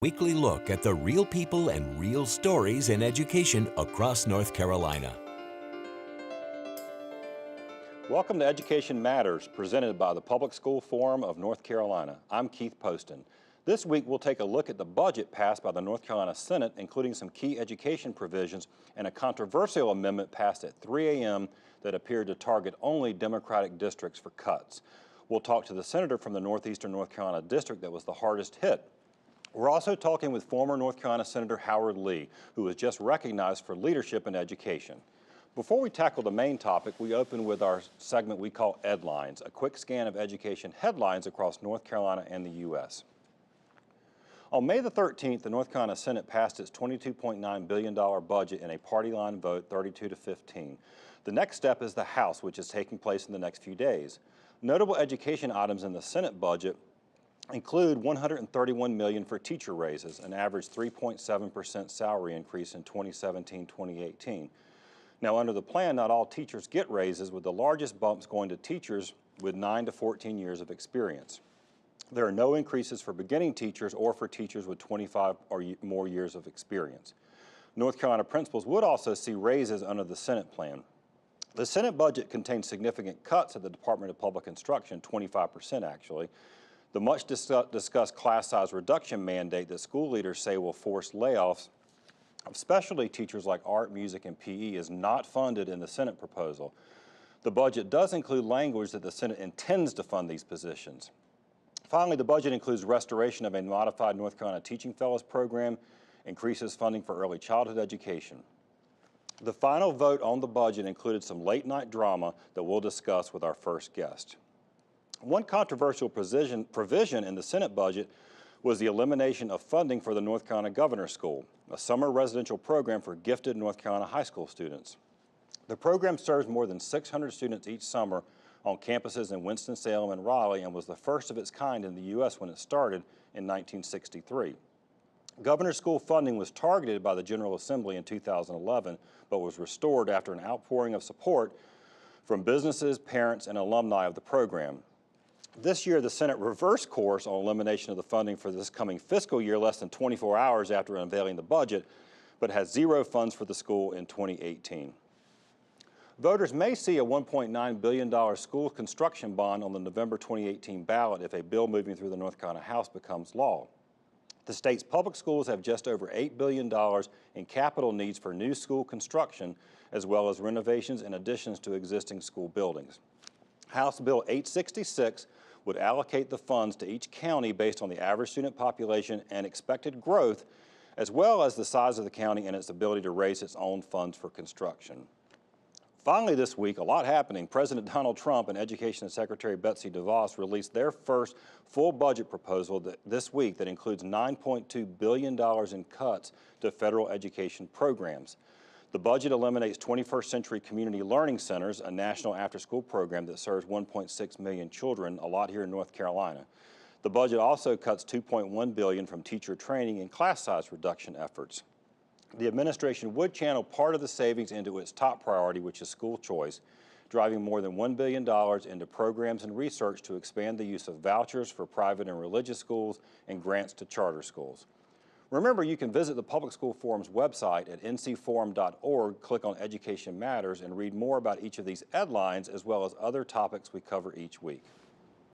Weekly look at the real people and real stories in education across North Carolina. Welcome to Education Matters, presented by the Public School Forum of North Carolina. I'm Keith Poston. This week we'll take a look at the budget passed by the North Carolina Senate, including some key education provisions and a controversial amendment passed at 3 a.m. that appeared to target only Democratic districts for cuts. We'll talk to the senator from the Northeastern North Carolina district that was the hardest hit. We're also talking with former North Carolina Senator Howard Lee, who was just recognized for leadership in education. Before we tackle the main topic, we open with our segment we call Edlines, a quick scan of education headlines across North Carolina and the U.S. On May the 13th, the North Carolina Senate passed its $22.9 billion budget in a party line vote 32-15. The next step is the House, which is taking place in the next few days. Notable education items in the Senate budget include $131 million for teacher raises, an average 3.7% salary increase in 2017-2018. Now, under the plan, not all teachers get raises, with the largest bumps going to teachers with 9 to 14 years of experience. There are no increases for beginning teachers or for teachers with 25 or more years of experience. North Carolina principals would also see raises under the Senate plan. The Senate budget contains significant cuts at the Department of Public Instruction, 25% actually. The much discussed class size reduction mandate that school leaders say will force layoffs of specialty teachers like art, music, and PE is not funded in the Senate proposal. The budget does include language that the Senate intends to fund these positions. Finally, the budget includes restoration of a modified North Carolina Teaching Fellows program, increases funding for early childhood education. The final vote on the budget included some late-night drama that we'll discuss with our first guest. One controversial provision in the Senate budget was the elimination of funding for the North Carolina Governor's School, a summer residential program for gifted North Carolina high school students. The program serves more than 600 students each summer on campuses in Winston-Salem and Raleigh, and was the first of its kind in the U.S. when it started in 1963. Governor's School funding was targeted by the General Assembly in 2011, but was restored after an outpouring of support from businesses, parents, and alumni of the program. This year, the Senate reversed course on elimination of the funding for this coming fiscal year less than 24 hours after unveiling the budget, but has zero funds for the school in 2018. Voters may see a $1.9 billion school construction bond on the November 2018 ballot if a bill moving through the North Carolina House becomes law. The state's public schools have just over $8 billion in capital needs for new school construction, as well as renovations and additions to existing school buildings. House Bill 866 would allocate the funds to each county based on the average student population and expected growth, as well as the size of the county and its ability to raise its own funds for construction. Finally this week, a lot happening. President Donald Trump and Education Secretary Betsy DeVos released their first full budget proposal this week that includes $9.2 billion in cuts to federal education programs. The budget eliminates 21st Century Community Learning Centers, a national after-school program that serves 1.6 million children, a lot here in North Carolina. The budget also cuts $2.1 billion from teacher training and class size reduction efforts. The administration would channel part of the savings into its top priority, which is school choice, driving more than $1 billion into programs and research to expand the use of vouchers for private and religious schools and grants to charter schools. Remember, you can visit the Public School Forum's website at ncforum.org, click on Education Matters, and read more about each of these headlines as well as other topics we cover each week.